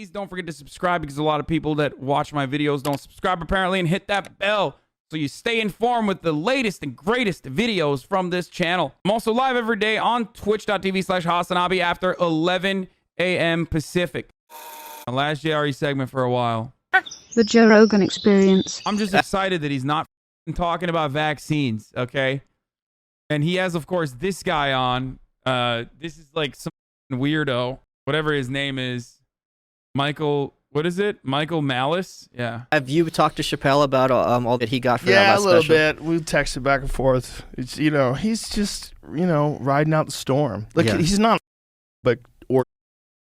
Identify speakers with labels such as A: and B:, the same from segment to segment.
A: Please don't forget to subscribe because a lot of people that watch my videos don't subscribe apparently, and hit that bell so you stay informed with the latest and greatest videos from this channel. I'm also live every day on twitch.tv/HasanAbi after 11 a.m. Pacific. My last JRE segment for a while.
B: The Joe Rogan experience.
A: I'm just excited that he's not talking about vaccines, okay? And he has, of course, this guy on. This is like some weirdo, whatever his name is. Michael, what is it? Michael Malice? Yeah.
C: Have you talked to Chappelle about all that he got for that
D: Yeah,
C: last
D: a little
C: special?
D: bit. We texted back and forth. It's, you know, he's just, you know, riding out the storm. Like,
C: Yeah.
D: he's not but or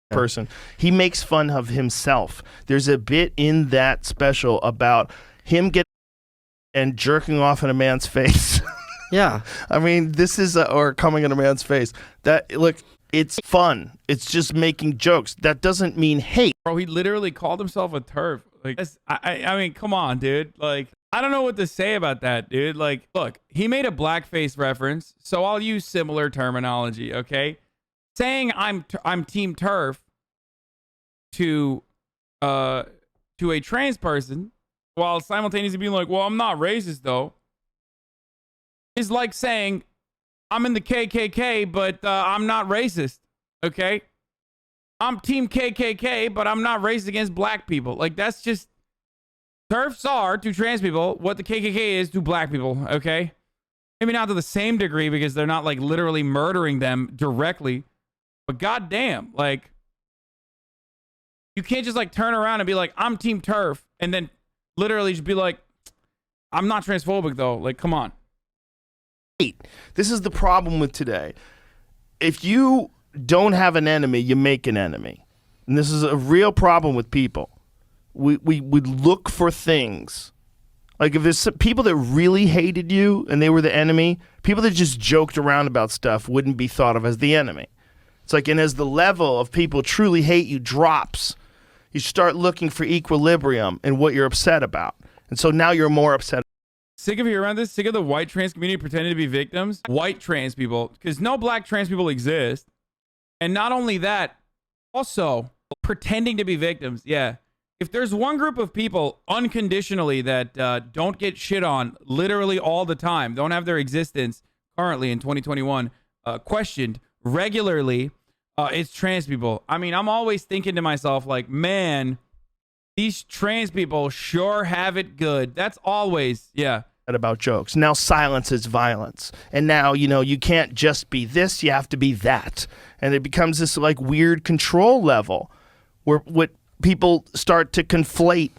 D: person. He makes fun of himself. There's a bit in that special about him getting and jerking off in a man's face.
C: Yeah.
D: I mean, this is or coming in a man's face. That, look, it's fun. It's just making jokes. That doesn't mean hate.
A: Bro, he literally called himself a turf. Like, I mean, come on, dude. Like, I don't know what to say about that, dude. Like, look, he made a blackface reference, so I'll use similar terminology, okay? Saying I'm team turf to a trans person while simultaneously being like, well, I'm not racist though, is like saying I'm in the KKK, but I'm not racist, okay? I'm team KKK, but I'm not racist against black people. Like, that's just, turfs are to trans people what the KKK is to black people, okay? Maybe not to the same degree because they're not like literally murdering them directly, but goddamn, like, you can't just like turn around and be like, I'm team turf, and then literally just be like, I'm not transphobic though. Like, come on.
D: This is the problem with today. If you don't have an enemy, you make an enemy. And this is a real problem with people. We look for things. Like, if there's some people that really hated you and they were the enemy, people that just joked around about stuff wouldn't be thought of as the enemy. It's like, and as the level of people truly hate you drops, you start looking for equilibrium in what you're upset about. And so now you're more upset.
A: Sick of hearing this? Sick of the white trans community pretending to be victims? White trans people, because no black trans people exist. And not only that, also pretending to be victims. Yeah. If there's one group of people unconditionally that don't get shit on literally all the time, don't have their existence currently in 2021 questioned regularly, it's trans people. I mean, I'm always thinking to myself, like, man, these trans people sure have it good. That's always, yeah.
D: About jokes. Now silence is violence. And now, you know, you can't just be this, you have to be that. And it becomes this like weird control level where what people start to conflate.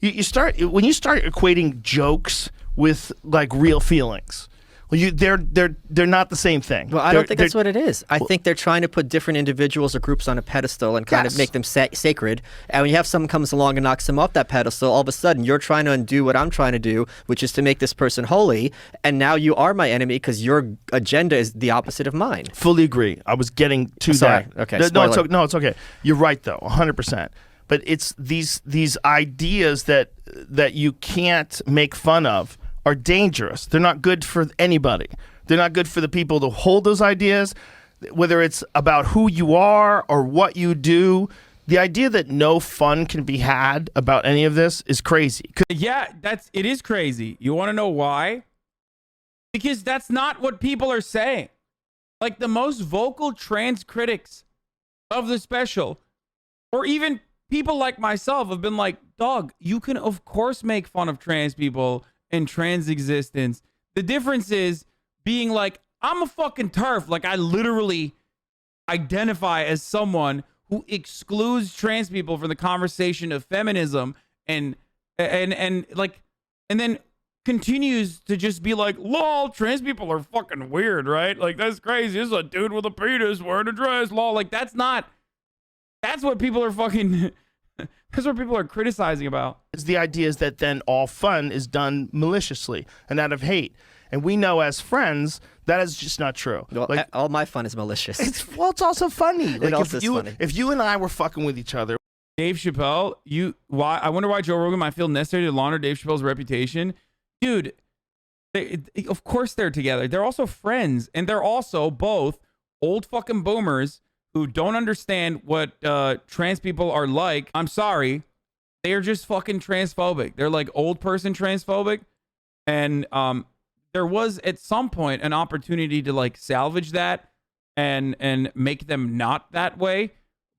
D: When you start equating jokes with like real feelings. Well, they're not the same thing.
C: Well, I don't think that's what it is. I think they're trying to put different individuals or groups on a pedestal and kind of make them sacred. And when you have someone comes along and knocks them off that pedestal, all of a sudden you're trying to undo what I'm trying to do, which is to make this person holy. And now you are my enemy because your agenda is the opposite of mine.
D: Fully agree. I was getting to
C: Sorry.
D: that.
C: Okay.
D: No, it's okay. You're right though, 100%. But it's these ideas that you can't make fun of are dangerous. They're not good for anybody. They're not good for the people to hold those ideas, whether it's about who you are or what you do. The idea that no fun can be had about any of this is crazy.
A: Yeah, it is crazy. You want to know why? Because that's not what people are saying. Like, the most vocal trans critics of the special, or even people like myself, have been like, dog, you can of course make fun of trans people and trans existence. The difference is being like, I'm a fucking turf. Like, I literally identify as someone who excludes trans people from the conversation of feminism and then continues to just be like, lol, trans people are fucking weird, right? Like, that's crazy. This is a dude with a penis wearing a dress, lol. Like, that's what people are fucking that's what people are criticizing about.
D: It's the idea is that then all fun is done maliciously and out of hate. And we know as friends that is just not true.
C: Well,
D: like,
C: all my fun is malicious.
D: It's also funny. Like,
C: also is funny.
D: If you and I were fucking with each other.
A: Dave Chappelle, I wonder why Joe Rogan might feel necessary to launder Dave Chappelle's reputation. Dude, of course they're together. They're also friends, and they're also both old fucking boomers who don't understand what trans people are like. I'm sorry. They are just fucking transphobic. They're like old person transphobic. And there was at some point an opportunity to like salvage that and make them not that way.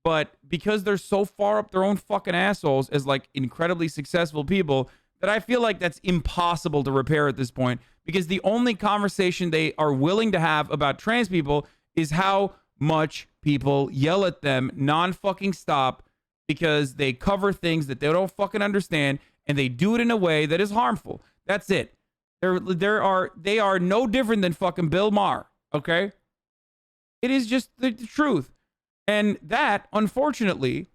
A: But because they're so far up their own fucking assholes as like incredibly successful people, that I feel like that's impossible to repair at this point, because the only conversation they are willing to have about trans people is how much people yell at them non-fucking stop because they cover things that they don't fucking understand, and they do it in a way that is harmful. That's it. They are no different than fucking Bill Maher, okay? It is just the truth. And that, unfortunately,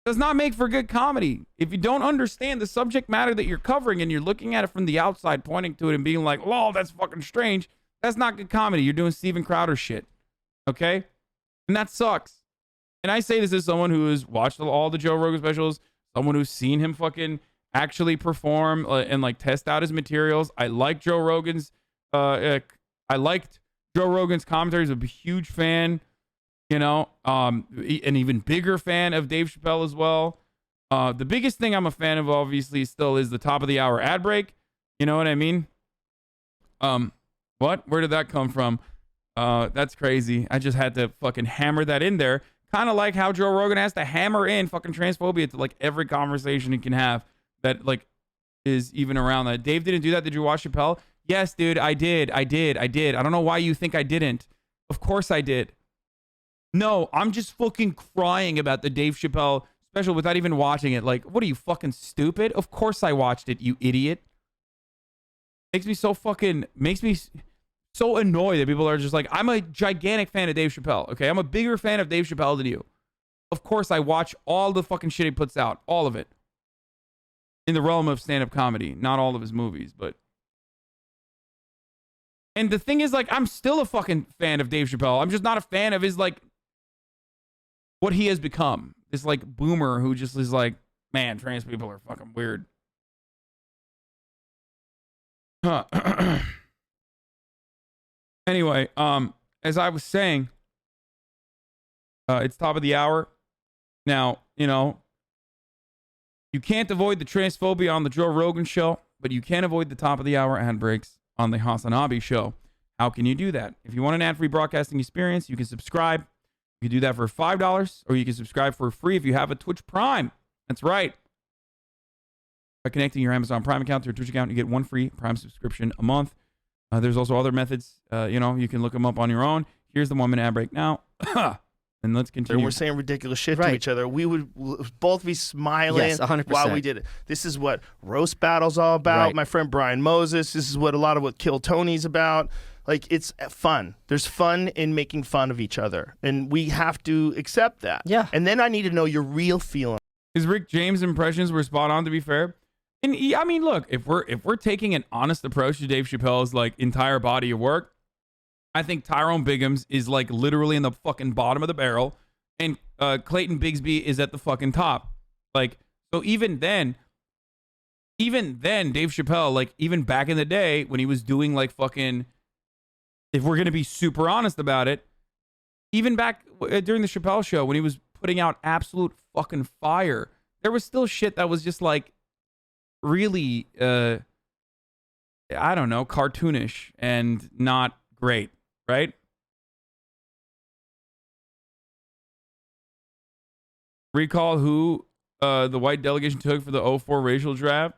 A: does not make for good comedy. If you don't understand the subject matter that you're covering and you're looking at it from the outside, pointing to it and being like, lol, that's fucking strange, that's not good comedy. You're doing Steven Crowder shit. Okay? And that sucks. And I say this as someone who has watched all the Joe Rogan specials, someone who's seen him fucking actually perform and like test out his materials. I like Joe Rogan's, I liked Joe Rogan's commentaries. I'm a huge fan. You know, an even bigger fan of Dave Chappelle as well. The biggest thing I'm a fan of, obviously, still is the top of the hour ad break. You know what I mean? What? Where did that come from? That's crazy. I just had to fucking hammer that in there. Kind of like how Joe Rogan has to hammer in fucking transphobia to like every conversation he can have that like is even around that. Dave didn't do that. Did you watch Chappelle? Yes, dude, I did. I don't know why you think I didn't. Of course I did. No, I'm just fucking crying about the Dave Chappelle special without even watching it. Like, what are you, fucking stupid? Of course I watched it, you idiot. Makes me so annoyed that people are just like, I'm a gigantic fan of Dave Chappelle, okay? I'm a bigger fan of Dave Chappelle than you. Of course I watch all the fucking shit he puts out. All of it. In the realm of stand-up comedy. Not all of his movies, but... And the thing is, like, I'm still a fucking fan of Dave Chappelle. I'm just not a fan of his, like... what he has become. This like boomer who just is like, man, trans people are fucking weird. Huh. Anyway, as I was saying, it's top of the hour. Now, you know, you can't avoid the transphobia on the Joe Rogan show, but you can avoid the top of the hour ad breaks on the HasanAbi show. How can you do that? If you want an ad-free broadcasting experience, you can subscribe. You can do that for $5, or you can subscribe for free if you have a Twitch Prime. That's right. By connecting your Amazon Prime account to your Twitch account, you get one free Prime subscription a month. There's also other methods. You know, you can look them up on your own. Here's the 1 minute ad break now. And let's continue.
D: We're saying ridiculous shit to each other. We would both be smiling
C: 100%.
D: while we did it. This is what Roast Battle's all about.
C: Right.
D: My friend Brian Moses. This is what a lot of what Kill Tony's about. Like, it's fun. There's fun in making fun of each other. And we have to accept that.
C: Yeah.
D: And then I need to know your real feeling.
A: His Rick James impressions were spot on, to be fair. And I mean, look, if we're taking an honest approach to Dave Chappelle's like entire body of work, I think Tyrone Biggums is like literally in the fucking bottom of the barrel, and Clayton Bigsby is at the fucking top. Like, so even then, Dave Chappelle, like even back in the day when he was doing like fucking, if we're gonna be super honest about it, even back during the Chappelle show when he was putting out absolute fucking fire, there was still shit that was just like really, I don't know, cartoonish and not great, right? Recall who the white delegation took for the 2004 racial draft?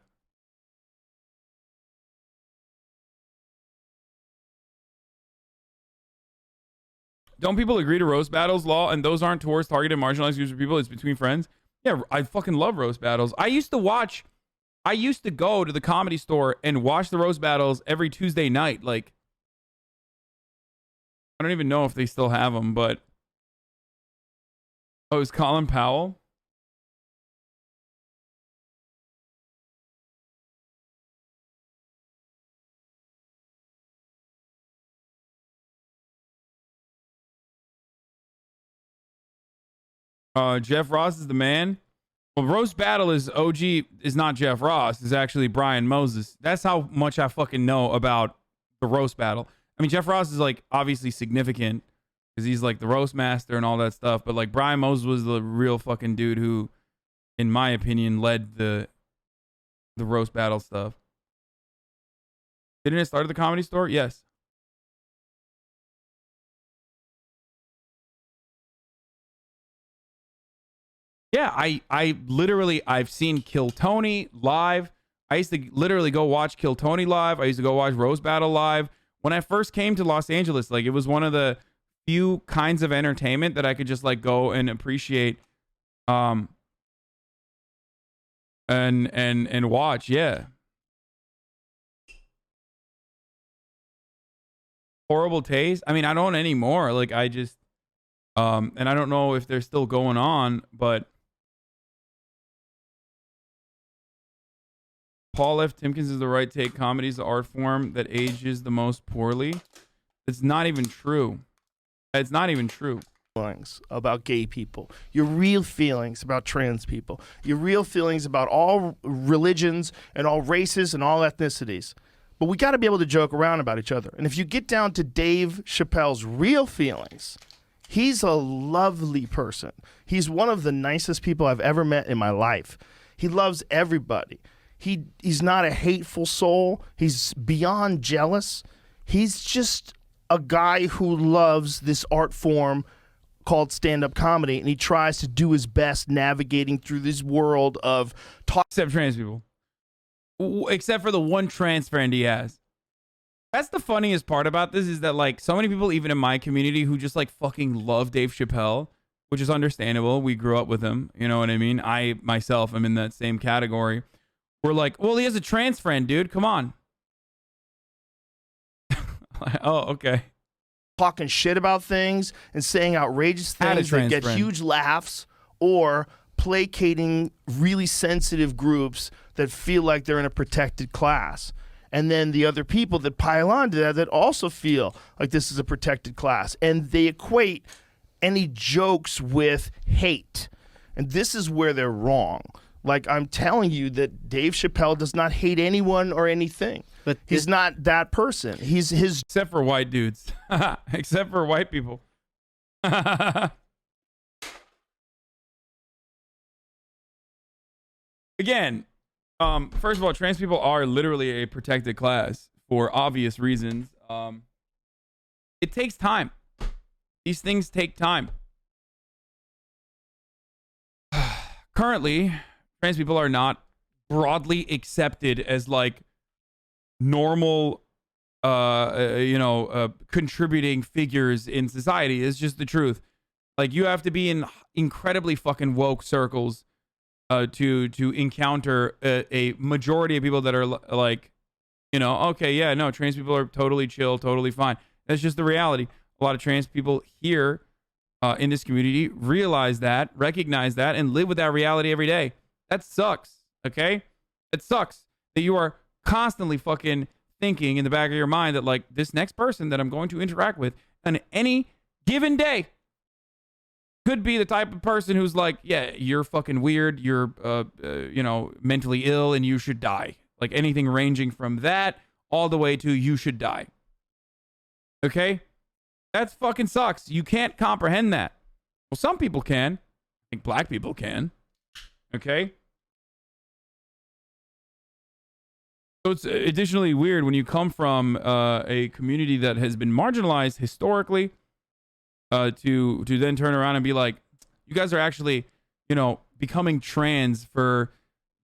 A: Don't people agree to roast battles law and those aren't towards targeted marginalized groups of people? It's between friends. Yeah, I fucking love roast battles. I used to go to the Comedy Store and watch the roast battles every Tuesday night. Like, I don't even know if they still have them, but oh, is Colin Powell? Jeff Ross is the man. Well, roast battle is OG is not Jeff Ross. It's actually Brian Moses. That's how much I fucking know about the roast battle. I mean, Jeff Ross is like obviously significant, because he's like the roast master and all that stuff. But like Brian Moses was the real fucking dude who, in my opinion, led the roast battle stuff. Didn't it start at the Comedy Store? Yes. Yeah, I literally, I've seen Kill Tony live. I used to literally go watch Kill Tony live. I used to go watch Roast Battle live. When I first came to Los Angeles, like it was one of the few kinds of entertainment that I could just like go and appreciate and watch. Yeah. Horrible Taste. I mean, I don't anymore. Like I just and I don't know if they're still going on, but Paul F. Timpkins is the right take. Comedy is the art form that ages the most poorly. It's not even true. It's not even true.
D: Feelings about gay people, your real feelings about trans people, your real feelings about all religions and all races and all ethnicities. But we got to be able to joke around about each other. And if you get down to Dave Chappelle's real feelings, he's a lovely person. He's one of the nicest people I've ever met in my life. He loves everybody. He's not a hateful soul. He's beyond jealous. He's just a guy who loves this art form called stand-up comedy, and he tries to do his best navigating through this world of talk.
A: Except trans people. Except for the one trans friend he has. That's the funniest part about this, is that like so many people, even in my community, who just like fucking love Dave Chappelle, which is understandable. We grew up with him. You know what I mean? I myself am in that same category. We're like, well, he has a trans friend, dude. Come on. Oh, okay.
D: Talking shit about things and saying outrageous things that get huge laughs, or placating really sensitive groups that feel like they're in a protected class. And then the other people that pile onto that also feel like this is a protected class. And they equate any jokes with hate. And this is where they're wrong. Like, I'm telling you that Dave Chappelle does not hate anyone or anything. But he's not that person. He's his...
A: Except for white dudes. Except for white people. Again, first of all, trans people are literally a protected class for obvious reasons. It takes time. These things take time. Currently, trans people are not broadly accepted as like normal contributing figures in society. It's just the truth. Like, you have to be in incredibly fucking woke circles to encounter a majority of people that are like, okay, yeah, no, trans people are totally chill, totally fine. That's just the reality. A lot of trans people here in this community realize that, recognize that, and live with that reality every day. That sucks, okay? It sucks that you are constantly fucking thinking in the back of your mind that, like, this next person that I'm going to interact with on any given day could be the type of person who's like, yeah, you're fucking weird, you're, mentally ill, and you should die. Like, anything ranging from that all the way to you should die. Okay? That fucking sucks. You can't comprehend that. Well, some people can. I think black people can. Okay? So it's additionally weird when you come from a community that has been marginalized historically to then turn around and be like, you guys are actually, becoming trans for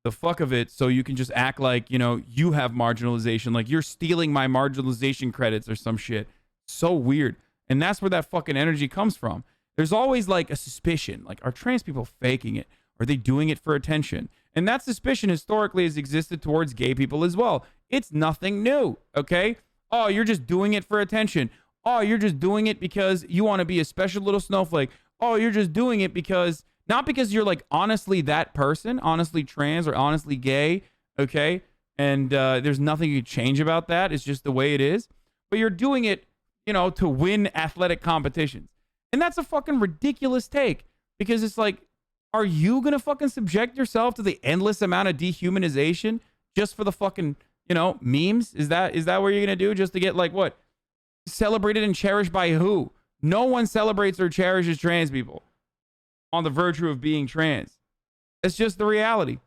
A: the fuck of it, so you can just act like, you have marginalization, like you're stealing my marginalization credits or some shit. So weird. And that's where that fucking energy comes from. There's always like a suspicion, like, are trans people faking it? Are they doing it for attention? And that suspicion historically has existed towards gay people as well. It's nothing new, okay? Oh, you're just doing it for attention. Oh, you're just doing it because you want to be a special little snowflake. Oh, you're just doing it because, not because you're like honestly that person, honestly trans or honestly gay, okay? And there's nothing you can change about that. It's just the way it is. But you're doing it, to win athletic competitions. And that's a fucking ridiculous take, because it's like, are you going to fucking subject yourself to the endless amount of dehumanization just for the fucking, memes? Is that what you're going to do just to get like what? Celebrated and cherished by who? No one celebrates or cherishes trans people on the virtue of being trans. That's just the reality.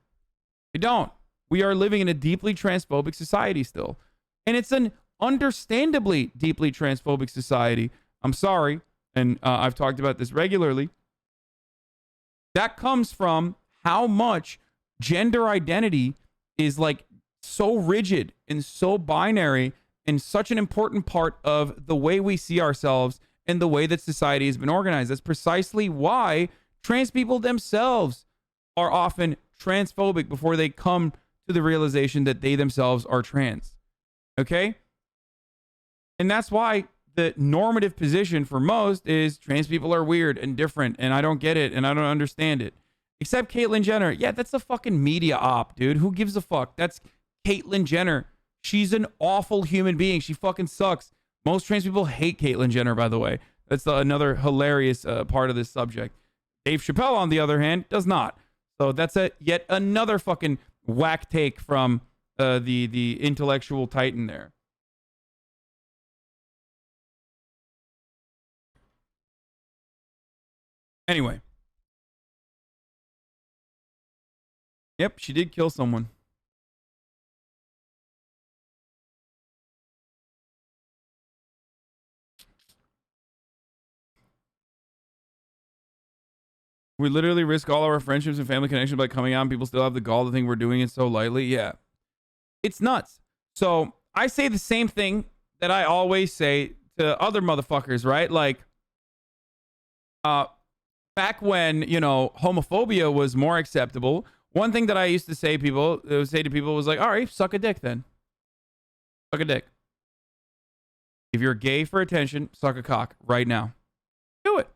A: We don't. We are living in a deeply transphobic society still. And it's an understandably deeply transphobic society. I'm sorry. And I've talked about this regularly. That comes from how much gender identity is like so rigid and so binary and such an important part of the way we see ourselves and the way that society has been organized. That's precisely why trans people themselves are often transphobic before they come to the realization that they themselves are trans. Okay? And that's why the normative position for most is trans people are weird and different and I don't get it and I don't understand it. Except Caitlyn Jenner. Yeah, that's a fucking media op, dude. Who gives a fuck? That's Caitlyn Jenner. She's an awful human being. She fucking sucks. Most trans people hate Caitlyn Jenner, by the way. That's another hilarious part of this subject. Dave Chappelle, on the other hand, does not. So that's yet another fucking whack take from the intellectual titan there. Anyway. Yep, she did kill someone. We literally risk all our friendships and family connections by coming out and people still have the gall to think we're doing it so lightly. Yeah. It's nuts. So I say the same thing that I always say to other motherfuckers, right? Like, back when, you know, homophobia was more acceptable, one thing that I used to say to people was like, all right, suck a dick then. Suck a dick. If you're gay for attention, suck a cock right now. Do it.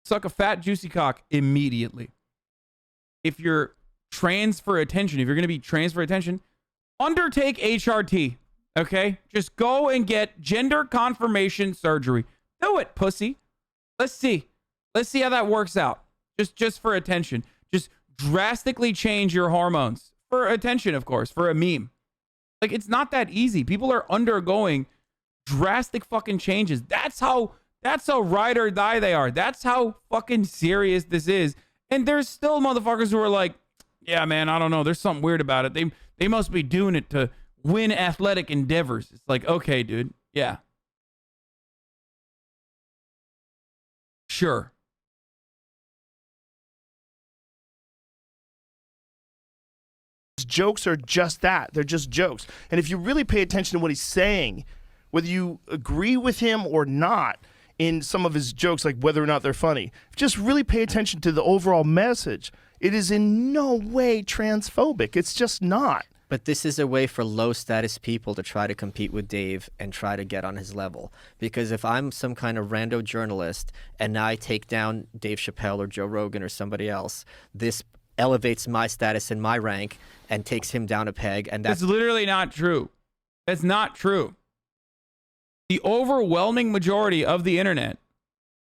A: Suck a fat, juicy cock immediately. If you're trans for attention, if you're going to be trans for attention, undertake HRT. Okay? Just go and get gender confirmation surgery. Do it, pussy. Let's see. Let's see how that works out. Just for attention. Just drastically change your hormones. For attention, of course. For a meme. Like, it's not that easy. People are undergoing drastic fucking changes. That's how ride or die they are. That's how fucking serious this is. And there's still motherfuckers who are like, yeah, man, I don't know. There's something weird about it. They must be doing it to win athletic endeavors. It's like, okay, dude. Yeah. Sure.
D: Jokes are just that. They're just jokes. And if you really pay attention to what he's saying, whether you agree with him or not in some of his jokes, like whether or not they're funny, just really pay attention to the overall message. It is in no way transphobic. It's just not.
C: But this is a way for low status people to try to compete with Dave and try to get on his level. Because if I'm some kind of rando journalist and now I take down Dave Chappelle or Joe Rogan or somebody else, this elevates my status and my rank and takes him down a peg. And that's
A: literally not true. That's not true. The overwhelming majority of the internet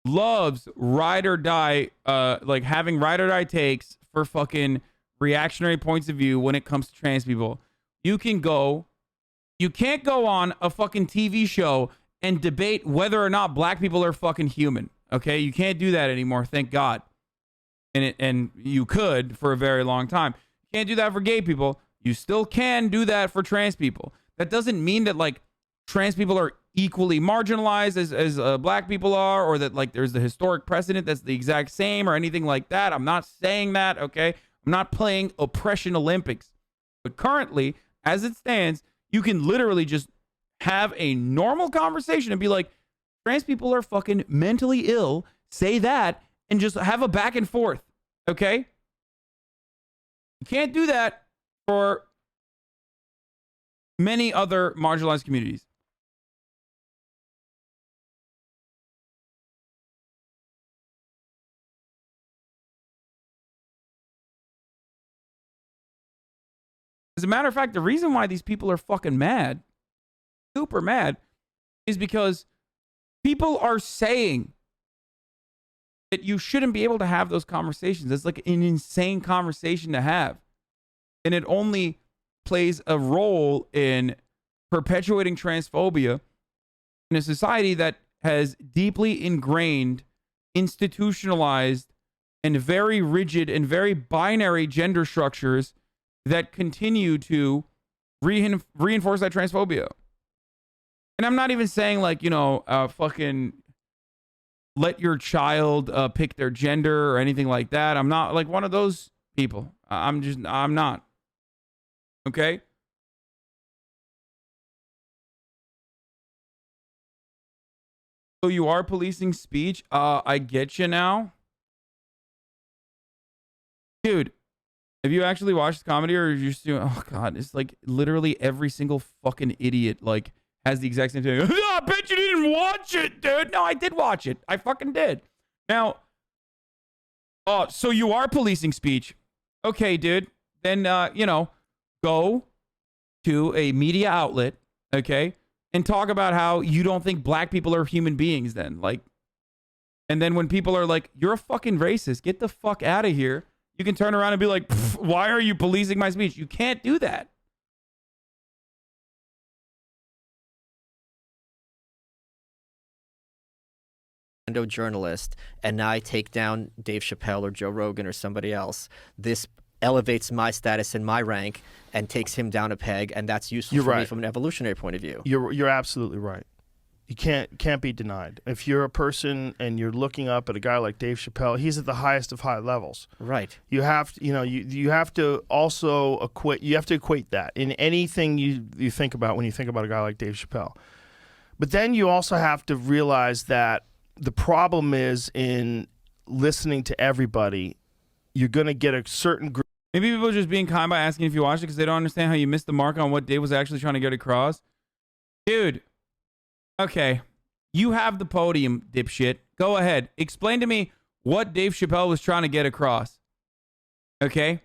A: loves ride or die, like having ride or die takes for fucking reactionary points of view when it comes to trans people. You can't go on a fucking TV show and debate whether or not black people are fucking human. Okay? You can't do that anymore, thank God. And you could for a very long time. You can't do that for gay people. You still can do that for trans people. That doesn't mean that like trans people are equally marginalized as black people are, or that like there's the historic precedent that's the exact same or anything like that. I'm not saying that, okay? I'm not playing oppression Olympics. But currently, as it stands, you can literally just have a normal conversation and be like, trans people are fucking mentally ill, say that, and just have a back and forth, okay? You can't do that for many other marginalized communities. As a matter of fact, the reason why these people are fucking mad, super mad, is because people are saying that you shouldn't be able to have those conversations. It's like an insane conversation to have. And it only plays a role in perpetuating transphobia in a society that has deeply ingrained, institutionalized, and very rigid and very binary gender structures that continue to reinforce that transphobia. And I'm not even saying like, fucking let your child pick their gender or anything like that. I'm not like one of those people. I'm not. Okay? So you are policing speech. I get you now. Dude, have you actually watched comedy, or are you just doing, oh God, it's like literally every single fucking idiot like has the exact same thing. I bet you didn't watch it, dude. No, I did watch it. I fucking did. Now, so you are policing speech. Okay, dude. Then, go to a media outlet, okay, and talk about how you don't think black people are human beings then. Like, and then when people are like, you're a fucking racist, get the fuck out of here, you can turn around and be like, why are you policing my speech? You can't do that.
C: Journalist, and now I take down Dave Chappelle or Joe Rogan or somebody else. This elevates my status and my rank and takes him down a peg, and that's useful for me from an evolutionary point of view.
D: You're absolutely right. You can't be denied. If you're a person and you're looking up at a guy like Dave Chappelle, he's at the highest of high levels.
C: Right.
D: You have to, you have to also equate that in anything you think about when you think about a guy like Dave Chappelle. But then you also have to realize that the problem is in listening to everybody, you're going to get a certain group.
A: Maybe people are just being kind by asking if you watched it because they don't understand how you missed the mark on what Dave was actually trying to get across. Dude, okay, you have the podium, dipshit. Go ahead. Explain to me what Dave Chappelle was trying to get across. Okay?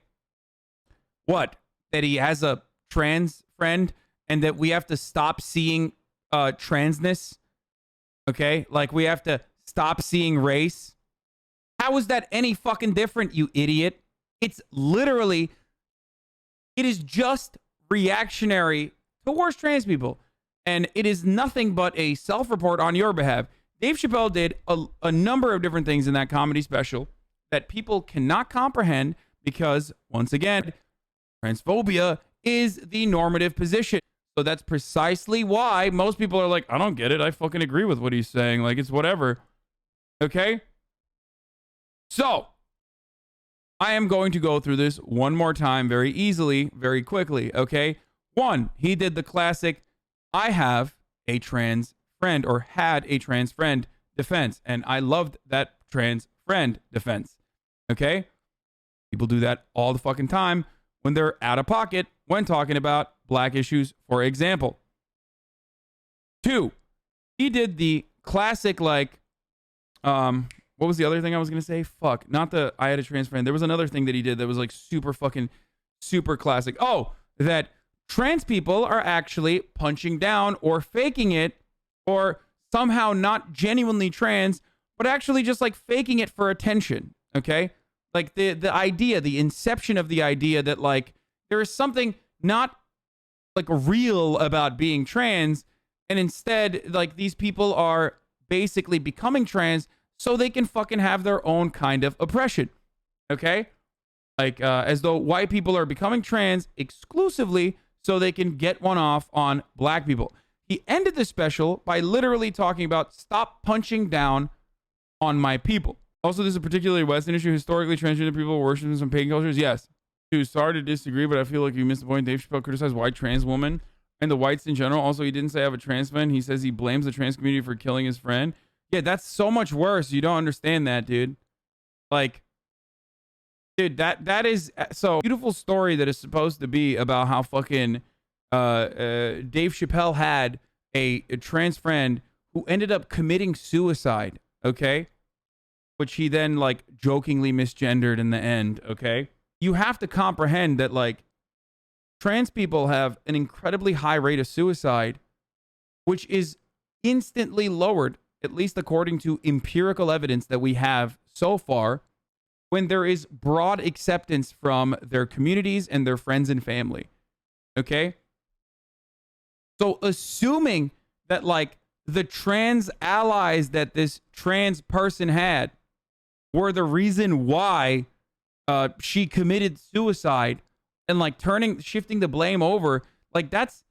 A: What? That he has a trans friend and that we have to stop seeing transness? Okay? Like we have to stop seeing race? How is that any fucking different, you idiot? It's literally, it is just reactionary towards trans people. And it is nothing but a self-report on your behalf. Dave Chappelle did a number of different things in that comedy special that people cannot comprehend because, once again, transphobia is the normative position. So that's precisely why most people are like, I don't get it. I fucking agree with what he's saying. Like, it's whatever. Okay? So, I am going to go through this one more time very easily, very quickly. Okay? One, he did the classic, I have a trans friend or had a trans friend defense. And I loved that trans friend defense. Okay? People do that all the fucking time when they're out of pocket when talking about black issues, for example. Two, he did the classic, like, what was the other thing I was going to say? Fuck, not the I had a trans friend. There was another thing that he did that was like super fucking, super classic. Oh, that trans people are actually punching down or faking it or somehow not genuinely trans, but actually just like faking it for attention. Okay? Like the idea, the inception of the idea that like there is something not like real about being trans, and instead like these people are basically becoming trans so they can fucking have their own kind of oppression. Okay? Like as though white people are becoming trans exclusively so they can get one off on black people. He ended the special by literally talking about stop punching down on my people. Also, this is a particularly Western issue. Historically, transgender people worship in some pagan cultures. Yes. Dude, sorry to disagree, but I feel like you missed the point. Dave Chappelle criticized white trans women and the whites in general. Also, he didn't say I have a trans friend. He says he blames the trans community for killing his friend. Yeah, that's so much worse. You don't understand that, dude. Like, dude, that is so beautiful story that is supposed to be about how fucking Dave Chappelle had a trans friend who ended up committing suicide, okay? Which he then like jokingly misgendered in the end, okay? You have to comprehend that like trans people have an incredibly high rate of suicide, which is instantly lowered, at least according to empirical evidence that we have so far, when there is broad acceptance from their communities and their friends and family. Okay? So assuming that like the trans allies that this trans person had were the reason why she committed suicide, and like shifting the blame over, like that's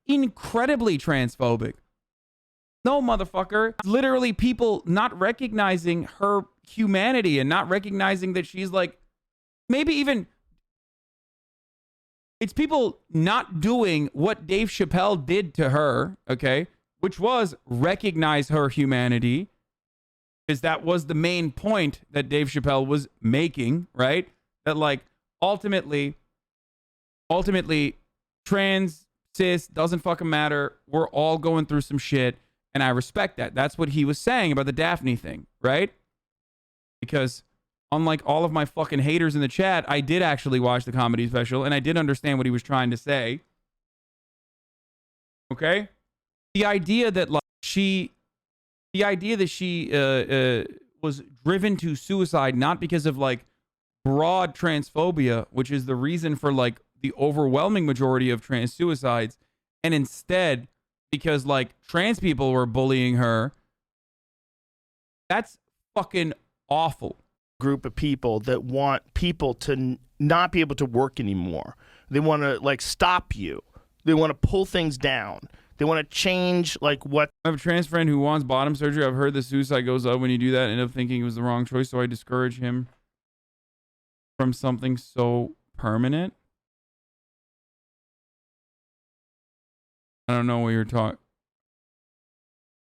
A: incredibly transphobic. No, motherfucker. It's literally people not recognizing her humanity and not recognizing that she's like, maybe even, it's people not doing what Dave Chappelle did to her, okay? Which was recognize her humanity, because that was the main point that Dave Chappelle was making, right? That like, ultimately, trans, cis, doesn't fucking matter. We're all going through some shit. And I respect that. That's what he was saying about the Daphne thing, right? Because unlike all of my fucking haters in the chat, I did actually watch the comedy special and I did understand what he was trying to say. Okay? The idea that like she was driven to suicide not because of like broad transphobia, which is the reason for like the overwhelming majority of trans suicides, and instead because like trans people were bullying her. That's fucking awful.
D: Group of people that want people to not be able to work anymore. They want to like stop you. They want to pull things down. They want to change like what.
A: I have a trans friend who wants bottom surgery. I've heard the suicide goes up when you do that. I end up thinking it was the wrong choice, so I discourage him from something so permanent. I don't know what you're talking.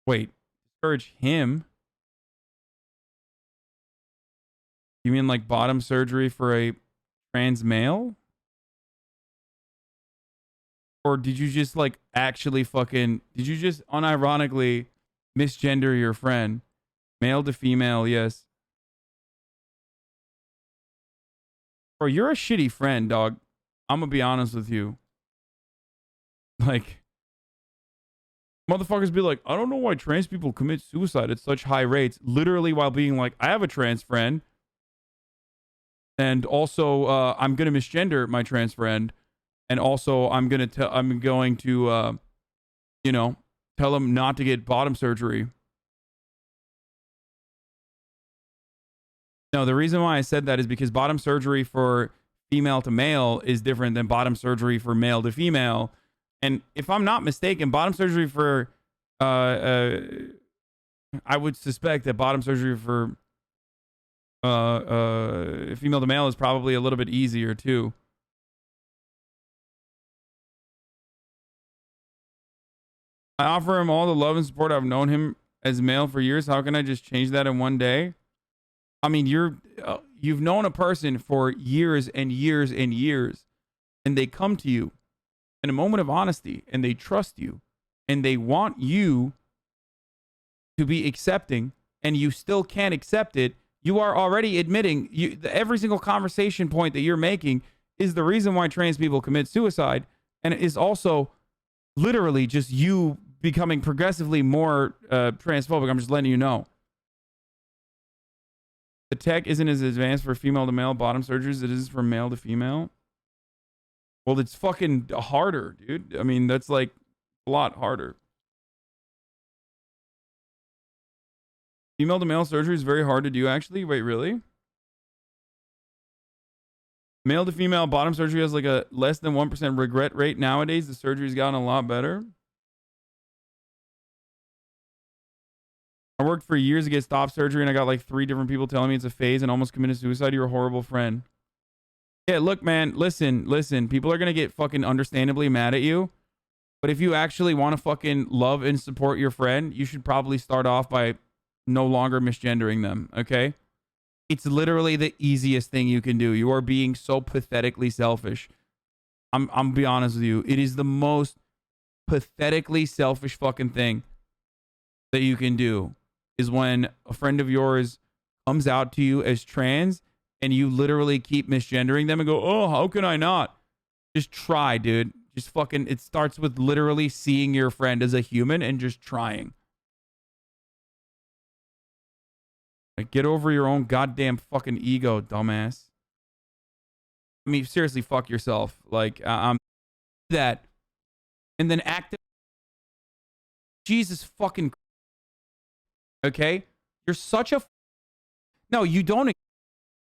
A: Wait, discourage him? You mean like bottom surgery for a trans male? Or did you just like actually fucking, did you just unironically misgender your friend? Male to female, yes. Bro, you're a shitty friend, dog. I'm gonna be honest with you. Like, motherfuckers be like, I don't know why trans people commit suicide at such high rates. Literally while being like, I have a trans friend. And also, I'm going to misgender my trans friend. And also, I'm going to, you know, tell him not to get bottom surgery. No, the reason why I said that is because bottom surgery for female to male is different than bottom surgery for male to female. And if I'm not mistaken, bottom surgery for, I would suspect that bottom surgery for female to male is probably a little bit easier too. I offer him all the love and support. I've known him as male for years. How can I just change that in one day? I mean, you've known a person for years and years and years, and they come to you in a moment of honesty, and they trust you, and they want you to be accepting, and you still can't accept it. You are already admitting every single conversation point that you're making is the reason why trans people commit suicide, and it is also literally just you becoming progressively more transphobic. I'm just letting you know. The tech isn't as advanced for female to male bottom surgeries as it is for male to female. Well, it's fucking harder, dude. I mean, that's like a lot harder. Female to male surgery is very hard to do, actually. Wait, really? Male to female bottom surgery has like a less than 1% regret rate nowadays. The surgery's gotten a lot better. I worked for years to get stop surgery, and I got like 3 different people telling me it's a phase and almost committed suicide. You're a horrible friend. Yeah, look, man, listen. People are going to get fucking understandably mad at you. But if you actually want to fucking love and support your friend, you should probably start off by no longer misgendering them, okay? It's literally the easiest thing you can do. You are being so pathetically selfish. I'm be honest with you. It is the most pathetically selfish fucking thing that you can do is when a friend of yours comes out to you as trans and you literally keep misgendering them and go, oh, how can I not? Just try, dude. Just fucking, it starts with literally seeing your friend as a human and just trying. Like, get over your own goddamn fucking ego, dumbass. I mean, seriously, fuck yourself. Like, that. And then Jesus fucking. Okay? You're such a. No, you don't.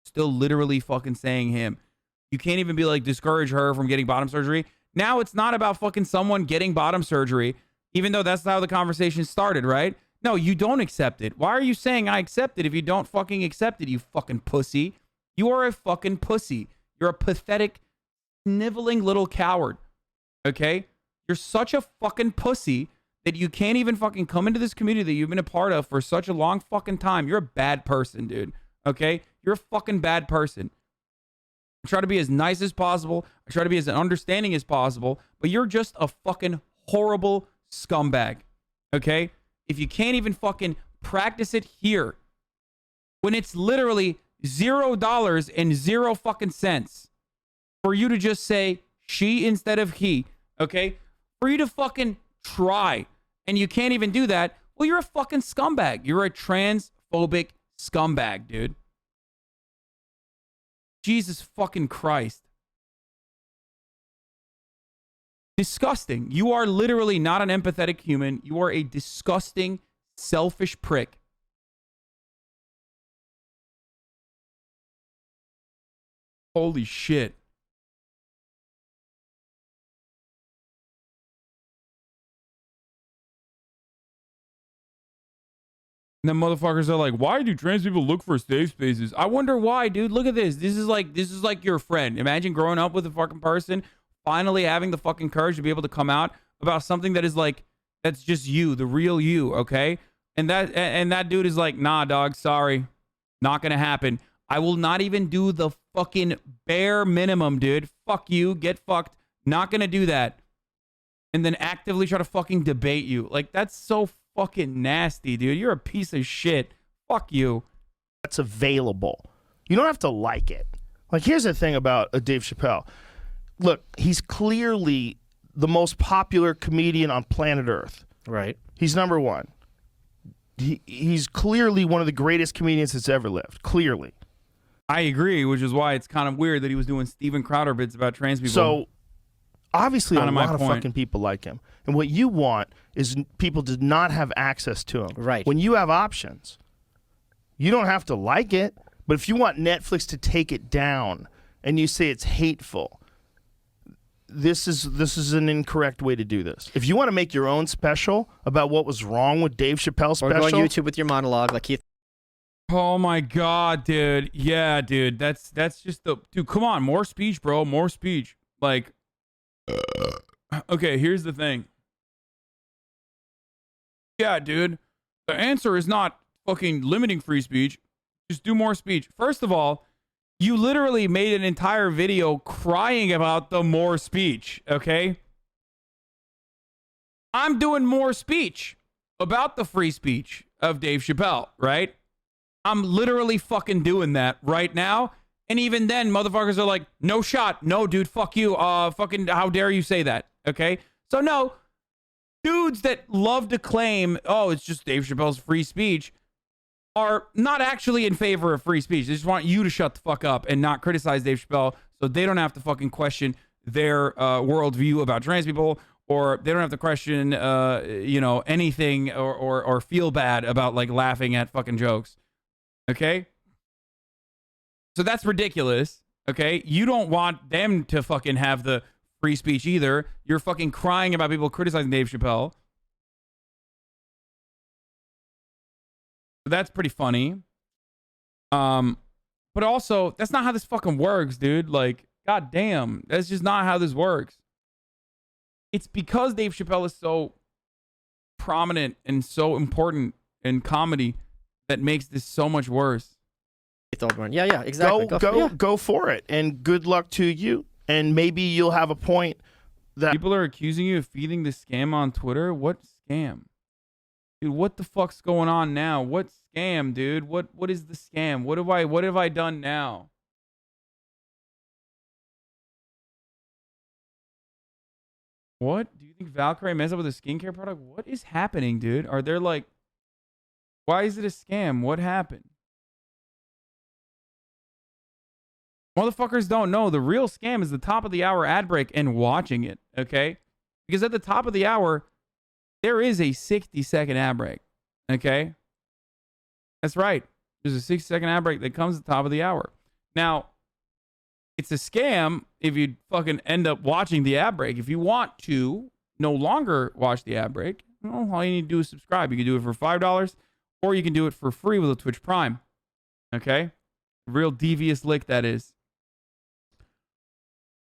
A: Still literally fucking saying him. You can't even be like, discourage her from getting bottom surgery. Now it's not about fucking someone getting bottom surgery, even though that's how the conversation started, right? No, you don't accept it. Why are you saying I accept it if you don't fucking accept it, you fucking pussy? You are a fucking pussy. You're a pathetic, sniveling little coward. Okay? You're such a fucking pussy that you can't even fucking come into this community that you've been a part of for such a long fucking time. You're a bad person, dude. Okay? You're a fucking bad person. I try to be as nice as possible. I try to be as understanding as possible, but you're just a fucking horrible scumbag. Okay? If you can't even fucking practice it here, when it's literally $0 and 0 fucking cents for you to just say she instead of he, okay? For you to fucking try and you can't even do that, well, you're a fucking scumbag. You're a transphobic scumbag, dude. Jesus fucking Christ. Disgusting. You are literally not an empathetic human. You are a disgusting, selfish prick. Holy shit. And then motherfuckers are like, why do trans people look for safe spaces? I wonder why, dude. Look at this. This is like your friend. Imagine growing up with a fucking person, finally having the fucking courage to be able to come out about something that is like, that's just you, the real you, okay? And that dude is like, nah, dog, sorry. Not gonna happen. I will not even do the fucking bare minimum, dude. Fuck you, get fucked. Not gonna do that. And then actively try to fucking debate you. Like, that's so fucking nasty, dude. You're a piece of shit. Fuck you.
D: That's available. You don't have to like it. Like, here's the thing about Dave Chappelle. Look, he's clearly the most popular comedian on planet Earth.
C: Right.
D: He's number one. He's clearly one of the greatest comedians that's ever lived. Clearly.
A: I agree, which is why it's kind of weird that he was doing Steven Crowder bits about trans people.
D: So, obviously, a lot of
A: point.
D: fucking people like him. And what you want is people to not have access to him.
C: Right.
D: When you have options, you don't have to like it. But if you want Netflix to take it down and you say it's hateful, this is an incorrect way to do this. If you want to make your own special about what was wrong with Dave Chappelle's special,
C: or go on YouTube with your monologue like Keith.
A: Oh my god, dude. Yeah, dude. That's just the dude. Come on, more speech, bro. More speech. Like, okay, here's the thing. Yeah, dude. The answer is not fucking limiting free speech. Just do more speech. First of all, you literally made an entire video crying about the more speech, okay? I'm doing more speech about the free speech of Dave Chappelle, right? I'm literally fucking doing that right now. And even then, motherfuckers are like, no shot. No, dude, fuck you. Fucking, how dare you say that? Okay? So, no, dudes that love to claim, oh, it's just Dave Chappelle's free speech, are not actually in favor of free speech. They just want you to shut the fuck up and not criticize Dave Chappelle so they don't have to fucking question their worldview about trans people, or they don't have to question, anything or feel bad about, like, laughing at fucking jokes. Okay? So that's ridiculous. Okay? You don't want them to fucking have the free speech either. You're fucking crying about people criticizing Dave Chappelle. So that's pretty funny. But also, that's not how this fucking works, dude. Like, goddamn. That's just not how this works. It's because Dave Chappelle is so prominent and so important in comedy that makes this so much worse.
C: Yeah, exactly.
D: Go for it, and good luck to you. And maybe you'll have a point that
A: people are accusing you of feeding the scam on Twitter. What scam, dude? What the fuck's going on now? What scam, dude? What is the scam? What have I done now? What do you think Valkyrie messed up with a skincare product? What is happening, dude? Are there like, why is it a scam? What happened? Motherfuckers don't know. The real scam is the top of the hour ad break and watching it, okay? Because at the top of the hour, there is a 60-second ad break. Okay? That's right. There's a 60-second ad break that comes at the top of the hour. Now, it's a scam if you fucking end up watching the ad break. If you want to no longer watch the ad break, well, all you need to do is subscribe. You can do it for $5 or you can do it for free with a Twitch Prime. Okay? Real devious lick that is.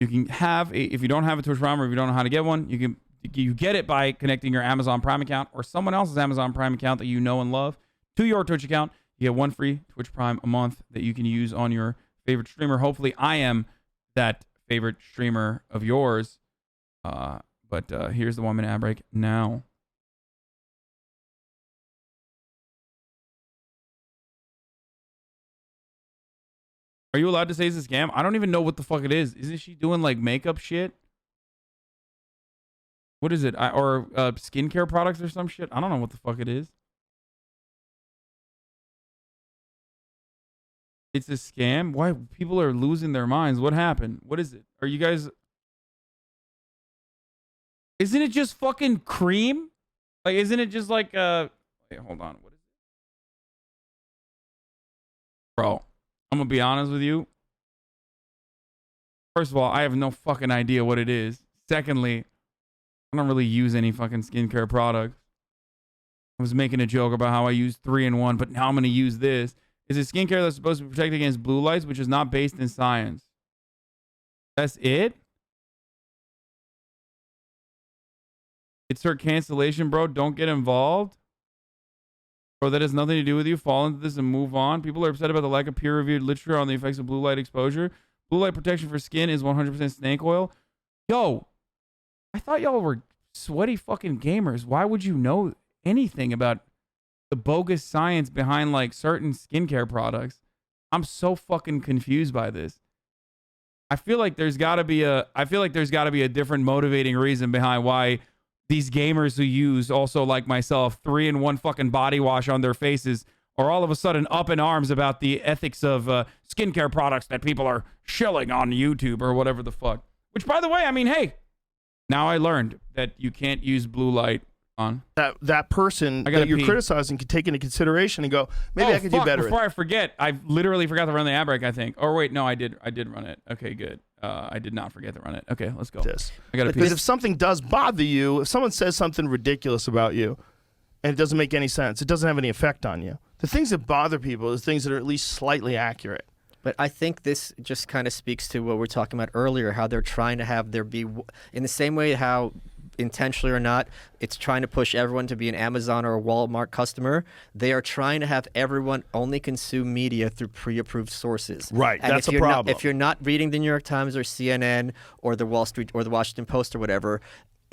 A: You can have if you don't have a Twitch Prime or if you don't know how to get one, you get it by connecting your Amazon Prime account or someone else's Amazon Prime account that you know and love to your Twitch account. You get one free Twitch Prime a month that you can use on your favorite streamer. Hopefully, I am that favorite streamer of yours. But here's the 1 minute ad break now. Are you allowed to say it's a scam? I don't even know what the fuck it is. Isn't she doing like makeup shit? What is it? Or skincare products or some shit? I don't know what the fuck it is. It's a scam? Why people are losing their minds? What happened? What is it? Are you guys... Isn't it just fucking cream? Like, isn't it just like wait, hold on. What is it? Bro, I'm gonna be honest with you. First of all, I have no fucking idea what it is. Secondly, I don't really use any fucking skincare products. I was making a joke about how I use 3-in-1, but now I'm gonna use this. Is it skincare that's supposed to protect against blue lights, which is not based in science? That's it? It's her cancellation, bro. Don't get involved. Or that has nothing to do with you. Fall into this and move on. People are upset about the lack of peer-reviewed literature on the effects of blue light exposure. Blue light protection for skin is 100% snake oil. Yo, I thought y'all were sweaty fucking gamers. Why would you know anything about the bogus science behind like certain skincare products? I'm so fucking confused by this. I feel like there's got to be a different motivating reason behind why these gamers who use, also like myself, 3-in-1 fucking body wash on their faces are all of a sudden up in arms about the ethics of skincare products that people are shilling on YouTube or whatever the fuck. Which, by the way, I mean, hey, now I learned that you can't use blue light on.
D: That person that you're criticizing can take into consideration and go, maybe I could do better.
A: Before I forget, I literally forgot to run the ad break, I think. Or wait, no, I did run it. Okay, good. I did not forget to run it. Okay, let's go. I got to
D: Because if something does bother you, if someone says something ridiculous about you and it doesn't make any sense, it doesn't have any effect on you. The things that bother people is things that are at least slightly accurate.
C: But I think this just kind of speaks to what we were talking about earlier, how they're trying to have there be, in the same way how intentionally or not, it's trying to push everyone to be an Amazon or a Walmart customer. They are trying to have everyone only consume media through pre-approved sources.
D: Right,
C: and
D: that's a problem.
C: If you're not reading the New York Times or CNN or the Wall Street or the Washington Post or whatever,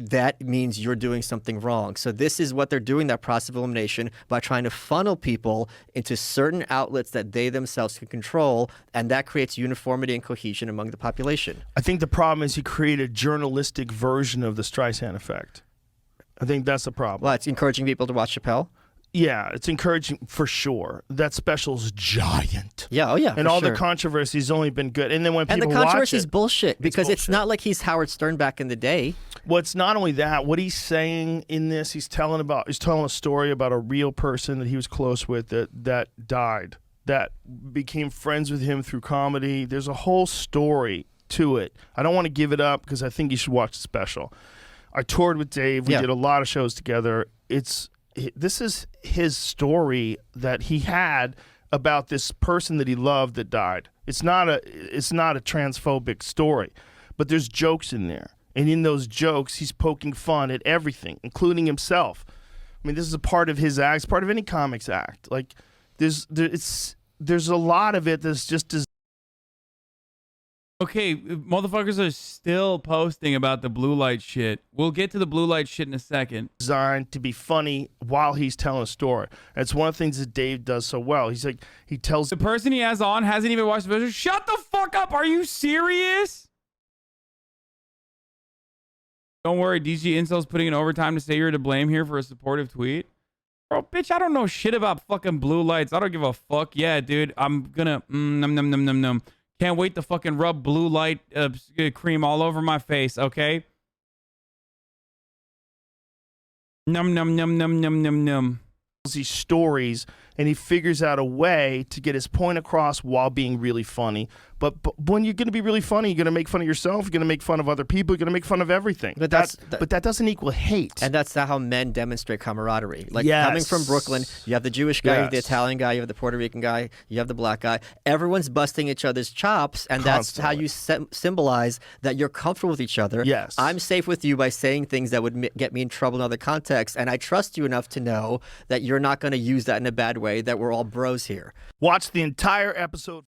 C: that means you're doing something wrong. So this is what they're doing, that process of elimination, by trying to funnel people into certain outlets that they themselves can control, and that creates uniformity and cohesion among the population.
D: I think the problem is you create a journalistic version of the Streisand effect. I think that's the problem.
C: Well, it's encouraging people to watch Chappelle.
D: Yeah, it's encouraging for sure. That special's giant.
C: Yeah, oh yeah.
D: And all the controversy's only been good. And then when people watch it...
C: And the controversy's bullshit, because it's not like he's Howard Stern back in the day.
D: Well, it's not only that. What he's saying in this, he's telling a story about a real person that he was close with that died, that became friends with him through comedy. There's a whole story to it. I don't want to give it up because I think you should watch the special. I toured with Dave. We did a lot of shows together. This is his story that he had about this person that he loved that died. It's not a transphobic story, but there's jokes in there. And in those jokes, he's poking fun at everything, including himself. I mean, this is a part of his act. It's part of any comics act. Like, there's a lot of it that's just as...
A: Okay, motherfuckers are still posting about the blue light shit. We'll get to the blue light shit in a second.
D: Designed to be funny while he's telling a story. That's one of the things that Dave does so well. He's like, he tells...
A: The person he has on hasn't even watched the video. Shut the fuck up! Are you serious? Don't worry, DG Incel's putting in overtime to say you're to blame here for a supportive tweet. Bro, bitch, I don't know shit about fucking blue lights. I don't give a fuck. Yeah, dude, I'm gonna... num num num num num. Can't wait to fucking rub blue light cream all over my face, okay? Num num num num num num num.
D: These stories, and he figures out a way to get his point across while being really funny. But when you're going to be really funny, you're going to make fun of yourself, you're going to make fun of other people, you're going to make fun of everything.
C: But
D: that doesn't equal hate.
C: And that's not how men demonstrate camaraderie. Like,
D: yes.
C: coming from Brooklyn, you have the Jewish guy, you have the
D: Yes.
C: Italian guy, you have the Puerto Rican guy, you have the black guy. Everyone's busting each other's chops, and that's how you symbolize that you're comfortable with each other.
D: Yes.
C: I'm safe with you by saying things that would get me in trouble in other contexts, and I trust you enough to know that you're not going to use that in a bad way, that we're all bros here.
D: Watch the entire episode.